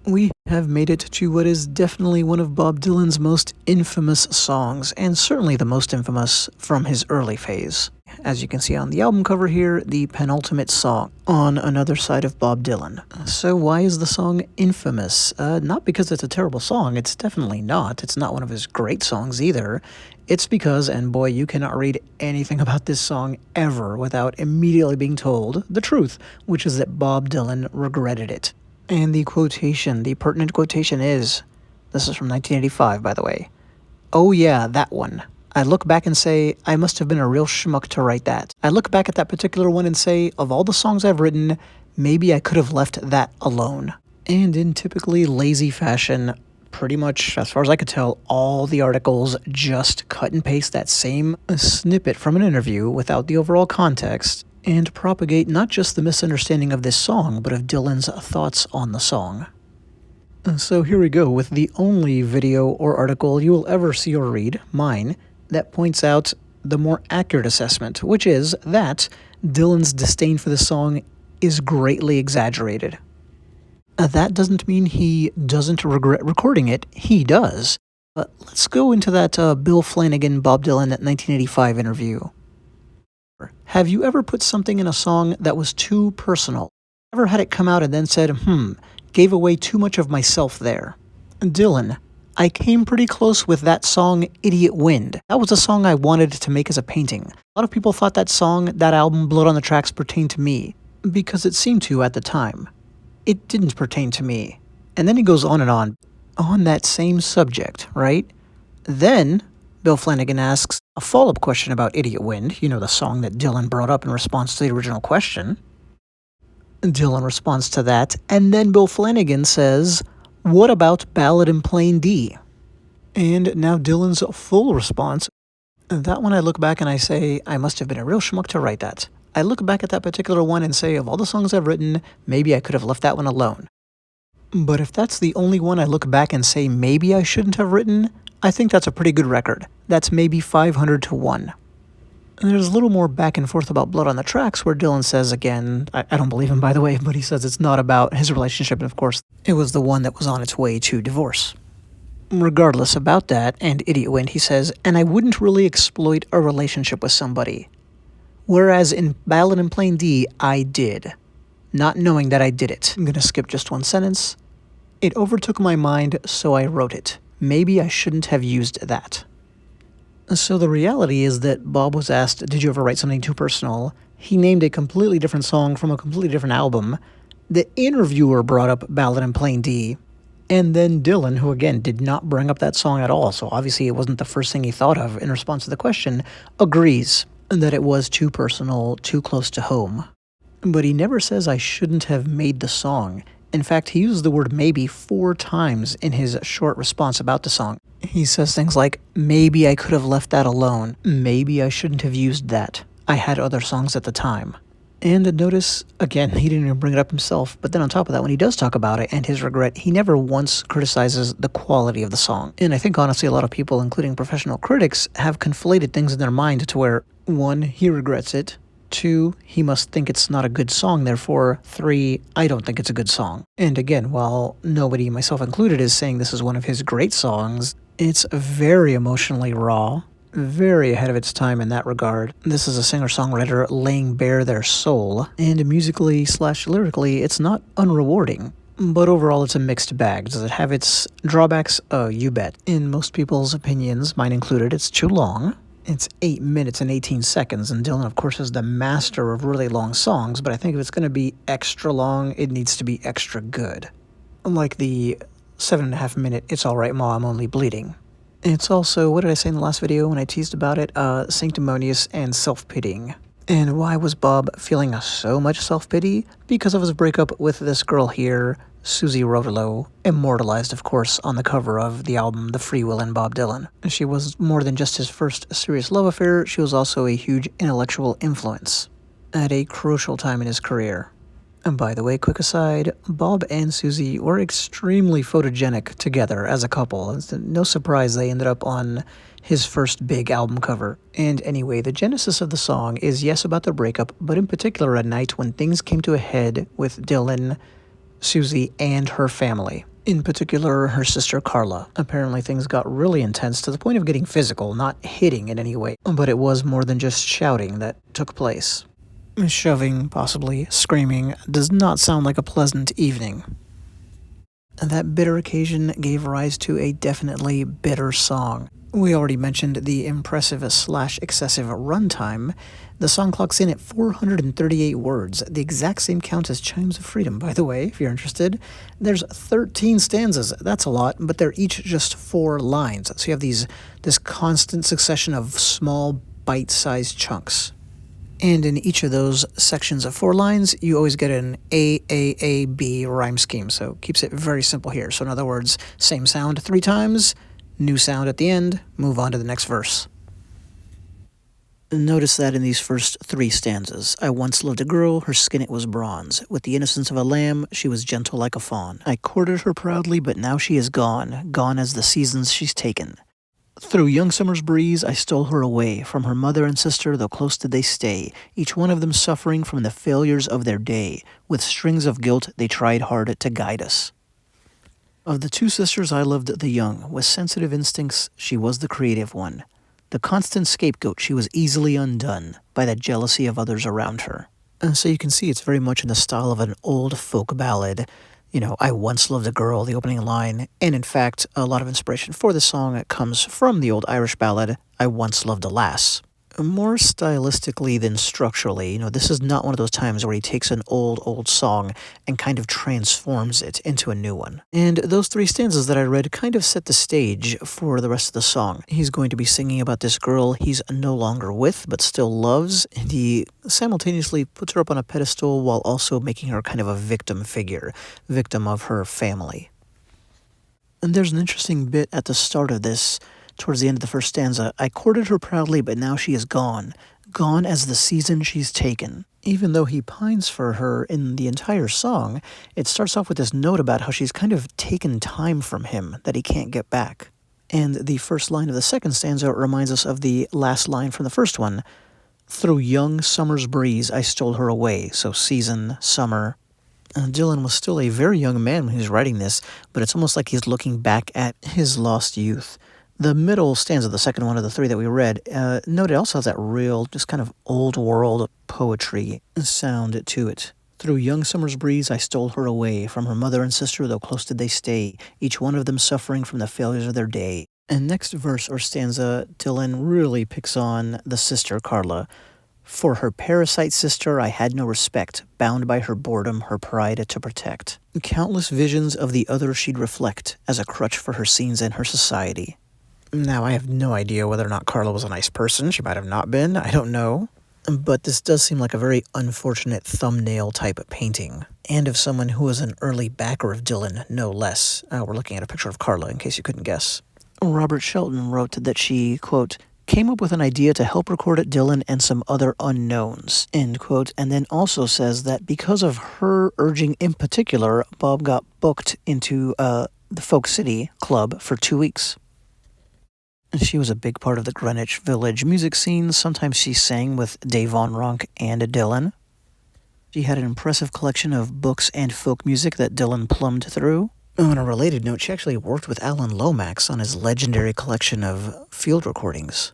We have made it to what is definitely one of Bob Dylan's most infamous songs, and certainly the most infamous from his early phase. As you can see on the album cover here, the penultimate song on Another Side of Bob Dylan. So why is the song infamous? Not because it's a terrible song, it's definitely not. It's not one of his great songs either. It's because, and boy, you cannot read anything about this song ever without immediately being told the truth, which is that Bob Dylan regretted it. And the quotation, the pertinent quotation is, this is from 1985, by the way. "Oh yeah, that one. I look back and say, I must have been a real schmuck to write that. I look back at that particular one and say, of all the songs I've written, maybe I could have left that alone." And in typically lazy fashion, pretty much, as far as I could tell, all the articles just cut and paste that same snippet from an interview without the overall context, and propagate not just the misunderstanding of this song, but of Dylan's thoughts on the song. So here we go with the only video or article you will ever see or read, mine, that points out the more accurate assessment, which is that Dylan's disdain for the song is greatly exaggerated. That doesn't mean he doesn't regret recording it, he does. But let's go into that Bill Flanagan, Bob Dylan 1985 interview. Have you ever put something in a song that was too personal? Ever had it come out and then said, gave away too much of myself there? Dylan, I came pretty close with that song, Idiot Wind. That was a song I wanted to make as a painting. A lot of people thought that song, that album, Blood on the Tracks, pertained to me, because it seemed to at the time. It didn't pertain to me. And then he goes on and on that same subject, right? Then Bill Flanagan asks a follow-up question about Idiot Wind, the song that Dylan brought up in response to the original question. Dylan responds to that, and then Bill Flanagan says, what about Ballad in Plain D? And now Dylan's full response, that one I look back and I say, I must have been a real schmuck to write that. I look back at that particular one and say, of all the songs I've written, maybe I could have left that one alone. But if that's the only one I look back and say maybe I shouldn't have written, I think that's a pretty good record. That's maybe 500 to 1. And there's a little more back and forth about Blood on the Tracks where Dylan says again, I don't believe him by the way, but he says it's not about his relationship, and of course, it was the one that was on its way to divorce. Regardless about that, and Idiot Wind, he says, and I wouldn't really exploit a relationship with somebody. Whereas in Ballad in Plain D, I did. Not knowing that I did it. I'm gonna skip just one sentence. It overtook my mind, so I wrote it. Maybe I shouldn't have used that. So the reality is that Bob was asked, did you ever write something too personal? He named a completely different song from a completely different album. The interviewer brought up Ballad in Plain D. And then Dylan, who again did not bring up that song at all, so obviously it wasn't the first thing he thought of in response to the question, agrees that it was too personal, too close to home. But he never says I shouldn't have made the song. In fact, he uses the word maybe 4 times in his short response about the song. He says things like, maybe I could have left that alone. Maybe I shouldn't have used that. I had other songs at the time. And notice, again, he didn't even bring it up himself, but then on top of that, when he does talk about it and his regret, he never once criticizes the quality of the song. And I think, honestly, a lot of people, including professional critics, have conflated things in their mind to where, 1, he regrets it, 2, he must think it's not a good song, therefore 3, I don't think it's a good song. And again, while nobody, myself included, is saying this is one of his great songs, it's very emotionally raw, very ahead of its time in that regard. This is a singer-songwriter laying bare their soul, and musically/lyrically, it's not unrewarding. But overall, it's a mixed bag. Does it have its drawbacks? Oh, you bet. In most people's opinions, mine included, it's too long. It's 8 minutes and 18 seconds, and Dylan, of course, is the master of really long songs, but I think if it's going to be extra long, it needs to be extra good. Like the 7.5 minute It's Alright Ma, I'm Only Bleeding. It's also, what did I say in the last video when I teased about it? Sanctimonious and self-pitying. And why was Bob feeling so much self-pity? Because of his breakup with this girl here, Susie Rodolo, immortalized, of course, on the cover of the album The Free Will in Bob Dylan. She was more than just his first serious love affair, she was also a huge intellectual influence at a crucial time in his career. And by the way, quick aside, Bob and Susie were extremely photogenic together as a couple. It's no surprise they ended up on his first big album cover. And anyway, the genesis of the song is yes about the breakup, but in particular a night when things came to a head with Dylan, Susie, and her family. In particular, her sister Carla. Apparently things got really intense to the point of getting physical, not hitting in any way, but it was more than just shouting that took place. Shoving, possibly screaming, does not sound like a pleasant evening. That bitter occasion gave rise to a definitely bitter song. We already mentioned the impressive/excessive runtime. The song clocks in at 438 words, the exact same count as Chimes of Freedom, by the way, if you're interested. There's 13 stanzas. That's a lot, but they're each just 4 lines. So you have this constant succession of small, bite-sized chunks. And in each of those sections of 4 lines, you always get an A-A-A-B rhyme scheme, so keeps it very simple here. So in other words, same sound 3 times, new sound at the end, move on to the next verse. Notice that in these first 3 stanzas. I once loved a girl, her skin it was bronze. With the innocence of a lamb, she was gentle like a fawn. I courted her proudly, but now she is gone, gone as the seasons she's taken. Through young summer's breeze I stole her away, from her mother and sister, though close did they stay, each one of them suffering from the failures of their day. With strings of guilt they tried hard to guide us. Of the 2 sisters I loved the young, with sensitive instincts she was the creative one. The constant scapegoat she was easily undone by the jealousy of others around her. And so you can see it's very much in the style of an old folk ballad. I once loved a girl, the opening line, and in fact, a lot of inspiration for this song comes from the old Irish ballad, I Once Loved a Lass. More stylistically than structurally, this is not one of those times where he takes an old song and kind of transforms it into a new one. And those 3 stanzas that I read kind of set the stage for the rest of the song. He's going to be singing about this girl he's no longer with, but still loves, and he simultaneously puts her up on a pedestal while also making her kind of a victim figure, victim of her family. And there's an interesting bit at the start of this. Towards the end of the first stanza, I courted her proudly, but now she is gone, gone as the season she's taken. Even though he pines for her in the entire song, it starts off with this note about how she's kind of taken time from him that he can't get back. And the first line of the second stanza reminds us of the last line from the first one. Through young summer's breeze I stole her away, so season, summer. Dylan was still a very young man when he was writing this, but it's almost like he's looking back at his lost youth. The middle stanza, the second one of the 3 that we read, note it also has that real, just kind of old-world poetry sound to it. Through young summer's breeze I stole her away, from her mother and sister, though close did they stay, each one of them suffering from the failures of their day. And next verse or stanza, Dylan really picks on the sister Carla. For her parasite sister I had no respect, bound by her boredom, her pride to protect. Countless visions of the other she'd reflect, as a crutch for her scenes and her society. Now, I have no idea whether or not Carla was a nice person. She might have not been. I don't know. But this does seem like a very unfortunate thumbnail type of painting. And of someone who was an early backer of Dylan, no less. We're looking at a picture of Carla, in case you couldn't guess. Robert Shelton wrote that she, quote, came up with an idea to help record Dylan and some other unknowns, end quote, and then also says that because of her urging in particular, Bob got booked into the Folk City Club for 2 weeks. She was a big part of the Greenwich Village music scene. Sometimes she sang with Dave Von Ronk and Dylan. She had an impressive collection of books and folk music that Dylan plumbed through. On a related note, she actually worked with Alan Lomax on his legendary collection of field recordings.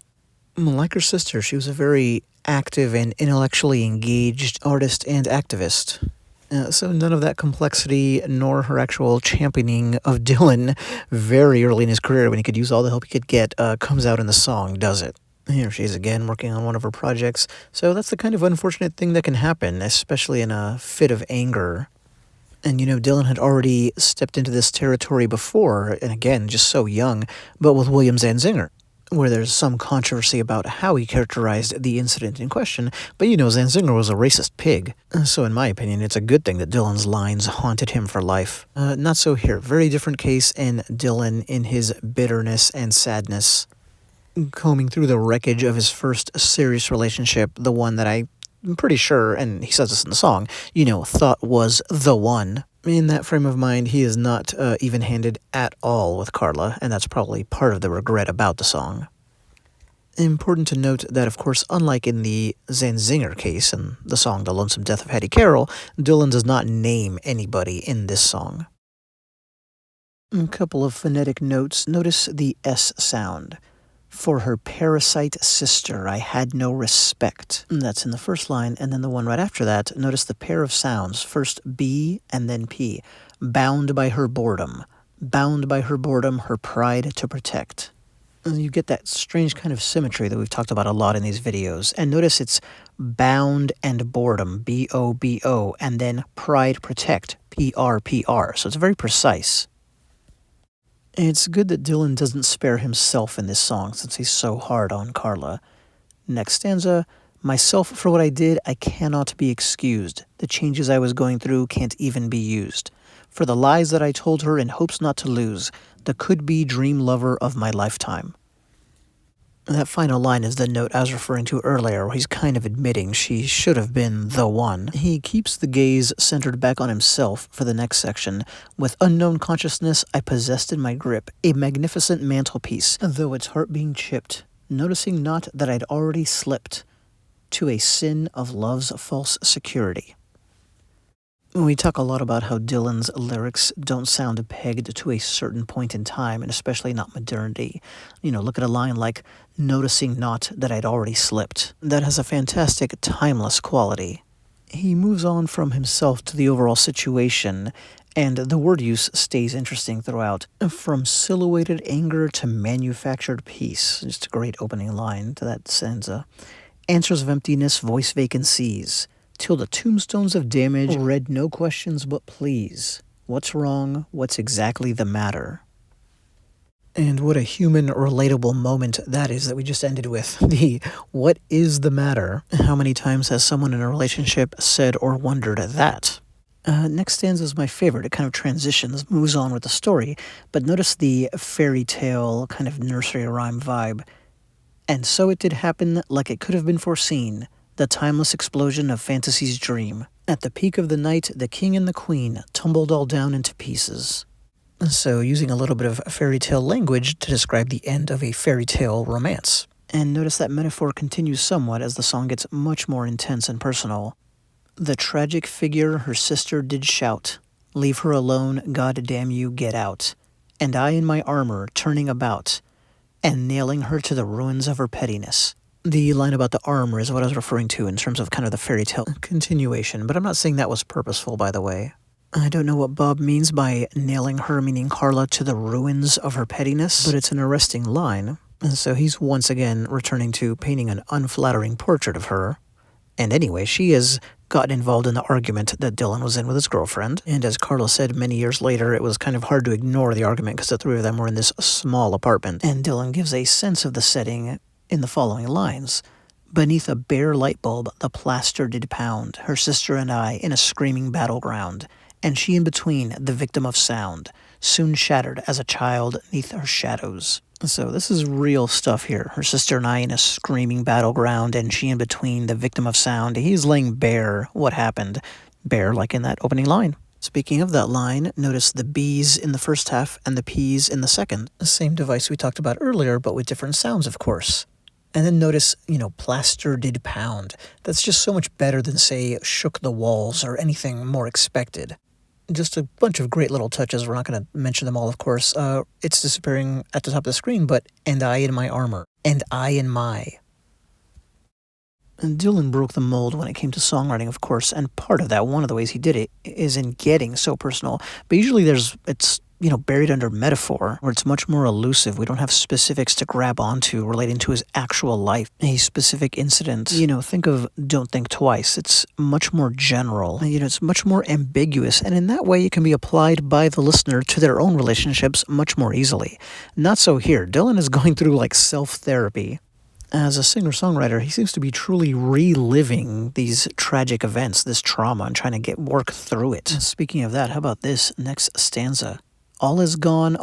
Like her sister, she was a very active and intellectually engaged artist and activist. So none of that complexity, nor her actual championing of Dylan very early in his career when he could use all the help he could get, comes out in the song, does it? Here she is again working on one of her projects. So that's the kind of unfortunate thing that can happen, especially in a fit of anger. And Dylan had already stepped into this territory before, and again, just so young, but with William Zanzinger, where there's some controversy about how he characterized the incident in question, but Zanzinger was a racist pig. So in my opinion, it's a good thing that Dylan's lines haunted him for life. Not so here. Very different case in Dylan in his bitterness and sadness. Combing through the wreckage of his first serious relationship, the one that I'm pretty sure, and he says this in the song, thought was the one. In that frame of mind, he is not even-handed at all with Carla, and that's probably part of the regret about the song. Important to note that, of course, unlike in the Zanzinger case and the song The Lonesome Death of Hattie Carroll, Dylan does not name anybody in this song. A couple of phonetic notes. Notice the S sound. For her parasite sister, I had no respect. That's in the first line, and then the one right after that, notice the pair of sounds. First B and then P. Bound by her boredom. Bound by her boredom, her pride to protect. And you get that strange kind of symmetry that we've talked about a lot in these videos. And notice it's bound and boredom, B-O-B-O, and then pride protect, P-R-P-R. So it's very precise. It's good that Dylan doesn't spare himself in this song since he's so hard on Carla. Next stanza, myself for what I did, I cannot be excused. The changes I was going through can't even be used. For the lies that I told her in hopes not to lose, the could-be dream lover of my lifetime. That final line is the note I was referring to earlier, where he's kind of admitting she should have been the one. He keeps the gaze centered back on himself for the next section. With unknown consciousness, I possessed in my grip a magnificent mantelpiece, though its heart being chipped, noticing not that I'd already slipped to a sin of love's false security. We talk a lot about how Dylan's lyrics don't sound pegged to a certain point in time, and especially not modernity. Look at a line like, noticing not that I'd already slipped. That has a fantastic, timeless quality. He moves on from himself to the overall situation, and the word use stays interesting throughout. From silhouetted anger to manufactured peace. Just a great opening line to that stanza. Answers of emptiness, voice vacancies. Till the tombstones of damage read no questions but please. What's wrong? What's exactly the matter? And what a human, relatable moment that is that we just ended with. The what is the matter? How many times has someone in a relationship said or wondered that? Next stanza is my favorite. It kind of transitions, moves on with the story, but notice the fairy tale kind of nursery rhyme vibe. And so it did happen like it could have been foreseen. The timeless explosion of fantasy's dream. At the peak of the night, the king and the queen tumbled all down into pieces. So using a little bit of fairy tale language to describe the end of a fairy tale romance. And notice that metaphor continues somewhat as the song gets much more intense and personal. The tragic figure her sister did shout, leave her alone, God damn you, get out. And I in my armor turning about, and nailing her to the ruins of her pettiness. The line about the armor is what I was referring to in terms of kind of the fairy tale continuation, but I'm not saying that was purposeful, by the way. I don't know what Bob means by nailing her, meaning Carla, to the ruins of her pettiness, but it's an arresting line. And so he's once again returning to painting an unflattering portrait of her. And anyway, she has gotten involved in the argument that Dylan was in with his girlfriend, and as Carla said many years later, it was kind of hard to ignore the argument because the three of them were in this small apartment, and Dylan gives a sense of the setting in the following lines. Beneath a bare light bulb, the plaster did pound, her sister and I in a screaming battleground, and she in between, the victim of sound, soon shattered as a child neath her shadows. So this is real stuff here. Her sister and I in a screaming battleground, and she in between, the victim of sound. He's laying bare what happened. Bare like in that opening line. Speaking of that line, notice the B's in the first half and the P's in the second. The same device we talked about earlier, but with different sounds, of course. And then notice, plaster did pound. That's just so much better than, say, shook the walls or anything more expected. Just a bunch of great little touches. We're not going to mention them all, of course. It's disappearing at the top of the screen, but and I in my armor. And I in my. And Dylan broke the mold when it came to songwriting, of course, and part of that, one of the ways he did it, is in getting so personal. But usually it's buried under metaphor, where it's much more elusive. We don't have specifics to grab onto relating to his actual life, a specific incident. Think of Don't Think Twice. It's much more general. It's much more ambiguous, and in that way it can be applied by the listener to their own relationships much more easily. Not so here. Dylan is going through like self-therapy. As a singer-songwriter, he seems to be truly reliving these tragic events, this trauma, and trying to work through it. Speaking of that, how about this next stanza? All is gone,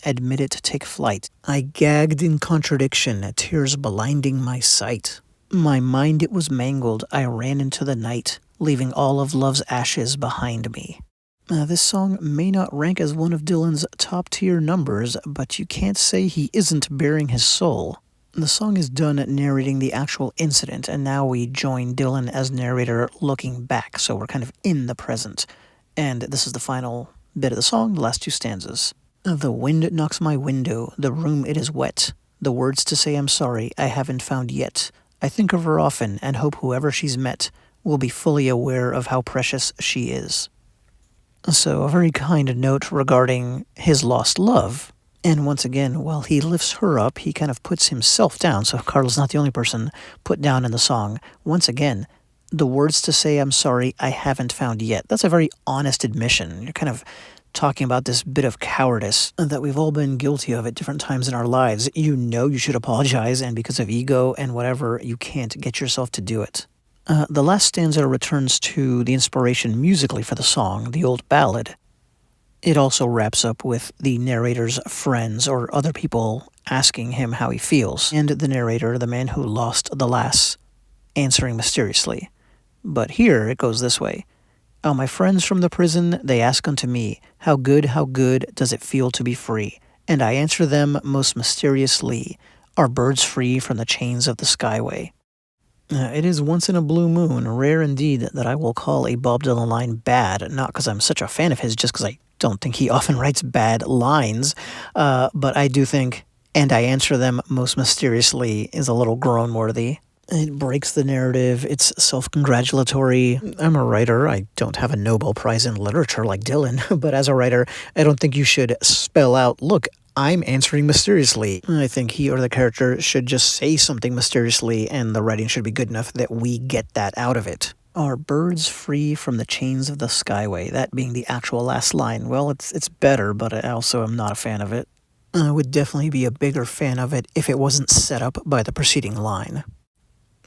admit it, take flight. I gagged in contradiction, tears blinding my sight. My mind it was mangled, I ran into the night, leaving all of love's ashes behind me. This song may not rank as one of Dylan's top-tier numbers, but you can't say he isn't bearing his soul. The song is done narrating the actual incident, and now we join Dylan as narrator looking back, so we're kind of in the present. And this is the final bit of the song, the last two stanzas. The wind knocks my window, the room it is wet. The words to say I'm sorry I haven't found yet. I think of her often and hope whoever she's met will be fully aware of how precious she is. So, a very kind note regarding his lost love. And once again, while he lifts her up, he kind of puts himself down, so Carla's not the only person put down in the song. Once again, the words to say I'm sorry I haven't found yet. That's a very honest admission. You're kind of talking about this bit of cowardice that we've all been guilty of at different times in our lives. You know you should apologize, and because of ego and whatever, you can't get yourself to do it. The last stanza returns to the inspiration musically for the song, the old ballad. It also wraps up with the narrator's friends or other people asking him how he feels, and the narrator, the man who lost the lass, answering mysteriously. But here it goes this way. Oh, my friends from the prison, they ask unto me, how good does it feel to be free? And I answer them most mysteriously, are birds free from the chains of the skyway? It is once in a blue moon, rare indeed, that I will call a Bob Dylan line bad, not because I'm such a fan of his, just because I don't think he often writes bad lines, but I do think, and I answer them most mysteriously, is a little groan-worthy. It breaks the narrative, it's self-congratulatory. I'm a writer, I don't have a Nobel Prize in literature like Dylan, but as a writer, I don't think you should spell out, look, I'm answering mysteriously. I think he or the character should just say something mysteriously, and the writing should be good enough that we get that out of it. Are birds free from the chains of the skyway? That being the actual last line. Well, it's better, but I also am not a fan of it. I would definitely be a bigger fan of it if it wasn't set up by the preceding line.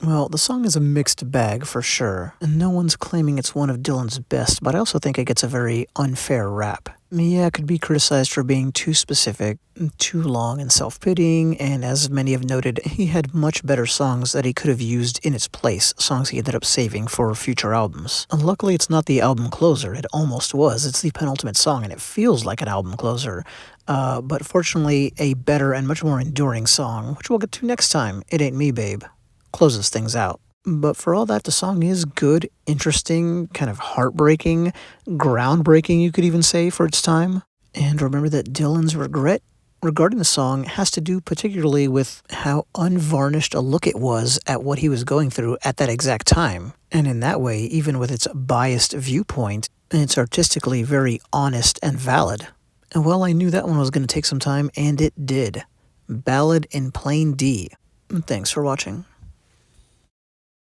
Well, the song is a mixed bag for sure, and no one's claiming it's one of Dylan's best, but I also think it gets a very unfair rap. Yeah, it could be criticized for being too specific, too long and self-pitying, and as many have noted, he had much better songs that he could have used in its place, songs he ended up saving for future albums. And luckily, it's not the album closer, it almost was. It's the penultimate song, and it feels like an album closer. But fortunately, a better and much more enduring song, which we'll get to next time, It Ain't Me, Babe, closes things out. But for all that, the song is good, interesting, kind of heartbreaking, groundbreaking, you could even say, for its time. And remember that Dylan's regret regarding the song has to do particularly with how unvarnished a look it was at what he was going through at that exact time. And in that way, even with its biased viewpoint, it's artistically very honest and valid. And well, I knew that one was going to take some time, and it did. Ballad in plain D. Thanks for watching.